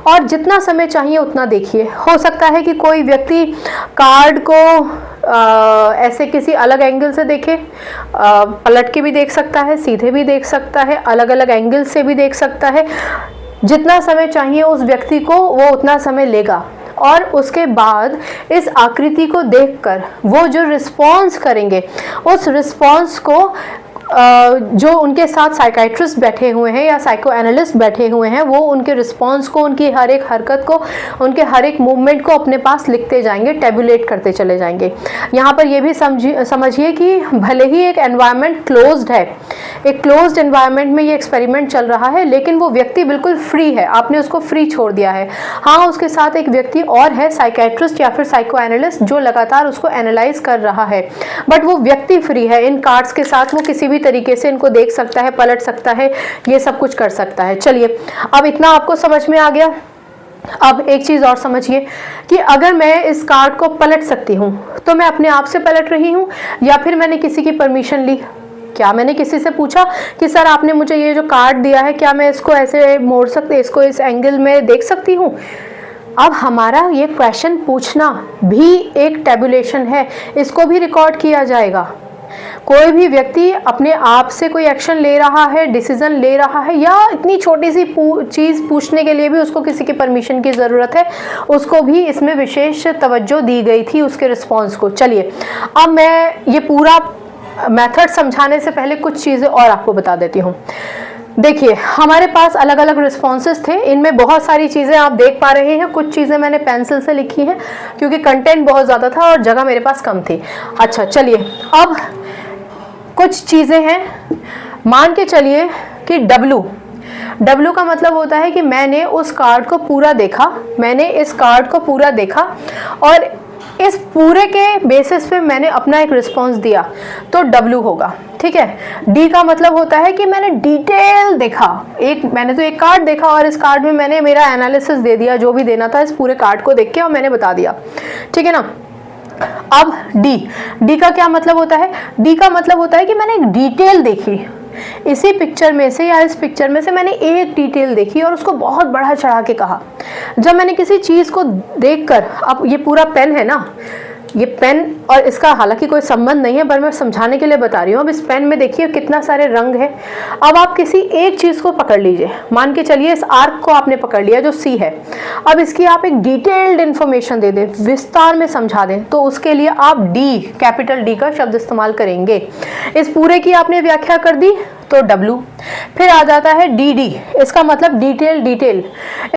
और जितना समय चाहिए उतना देखिए। हो सकता है कि कोई व्यक्ति कार्ड को ऐसे किसी अलग एंगल से देखे, पलट के भी देख सकता है, सीधे भी देख सकता है, अलग अलग एंगल से भी देख सकता है। जितना समय चाहिए उस व्यक्ति को वो उतना समय लेगा, और उसके बाद इस आकृति को देखकर वो जो रिस्पॉन्स करेंगे, उस रिस्पॉन्स को जो उनके साथ साइकाइट्रिस्ट बैठे हुए हैं या साइको एनालिस्ट बैठे हुए हैं, वो उनके रिस्पॉन्स को, उनकी हर एक हरकत को, उनके हर एक मूवमेंट को अपने पास लिखते जाएंगे, टेबुलेट करते चले जाएंगे। यहाँ पर ये भी समझिए कि भले ही एक एनवायरनमेंट क्लोज्ड है, एक क्लोज्ड एनवायरनमेंट में ये एक्सपेरिमेंट चल रहा है, लेकिन वो व्यक्ति बिल्कुल फ्री है, आपने उसको फ्री छोड़ दिया है। हाँ, उसके साथ एक व्यक्ति और है, साइकाइट्रिस्ट या फिर साइको एनालिस्ट, जो लगातार उसको एनालाइज कर रहा है, बट वो व्यक्ति फ्री है। इन कार्ड्स के साथ वो किसी भी तरीके से इनको देख सकता है, पलट सकता है, ये सब कुछ कर सकता है। चलिए, अब इतना आपको समझ में आ गया। अब एक चीज और समझिए कि अगर मैं इस कार्ड को पलट सकती हूँ तो मैं अपने आप से पलट रही हूँ या फिर मैंने किसी की परमिशन ली? क्या मैंने किसी से पूछा कि सर आपने मुझे ये जो कार्ड दिया है, क्या मैं इसको ऐसे मोड़ सकती, इसको इस एंगल में देख सकती हूँ? अब हमारा ये क्वेश्चन पूछना भी एक टेबुलेशन है, इसको भी रिकॉर्ड किया जाएगा। कोई भी व्यक्ति अपने आप से कोई एक्शन ले रहा है, डिसीजन ले रहा है, या इतनी छोटी सी चीज़ पूछने के लिए भी उसको किसी की परमिशन की ज़रूरत है, उसको भी इसमें विशेष तवज्जो दी गई थी उसके रिस्पॉन्स को। चलिए, अब मैं ये पूरा मेथड समझाने से पहले कुछ चीज़ें और आपको बता देती हूँ। देखिए, हमारे पास अलग अलग रिस्पॉन्सेस थे, इनमें बहुत सारी चीज़ें आप देख पा रहे हैं। कुछ चीज़ें मैंने पेंसिल से लिखी हैं क्योंकि कंटेंट बहुत ज़्यादा था और जगह मेरे पास कम थी। अच्छा, चलिए, अब कुछ चीज़ें हैं। मान के चलिए कि W का मतलब होता है कि मैंने उस कार्ड को पूरा देखा, मैंने इस कार्ड को पूरा देखा और इस पूरे के बेसिस पे मैंने अपना एक रिस्पॉन्स दिया, तो W होगा। ठीक है। D का मतलब होता है कि मैंने डिटेल देखा, मैंने तो एक कार्ड देखा और इस कार्ड में मैंने मेरा एनालिसिस दे दिया, जो भी देना था इस पूरे कार्ड को देख के, और मैंने बता दिया। ठीक है ना। अब D का क्या मतलब होता है? D का मतलब होता है कि मैंने एक डिटेल देखी, इसी पिक्चर में से या इस पिक्चर में से मैंने एक डिटेल देखी और उसको बहुत बढ़ा चढ़ा के कहा। जब मैंने किसी चीज़ को देखकर, अब ये पूरा पेन है ना, ये पेन और इसका हालांकि कोई संबंध नहीं है, पर मैं समझाने के लिए बता रही हूँ। अब इस पेन में देखिए कितना सारे रंग है। अब आप किसी एक चीज़ को पकड़ लीजिए, मान के चलिए इस आर्क को आपने पकड़ लिया जो C है। अब इसकी आप एक डिटेल्ड इन्फॉर्मेशन दे दें, विस्तार में समझा दें, तो उसके लिए आप कैपिटल D का शब्द इस्तेमाल करेंगे। इस पूरे की आपने व्याख्या कर दी तो W। फिर आ जाता है DD, इसका मतलब डिटेल।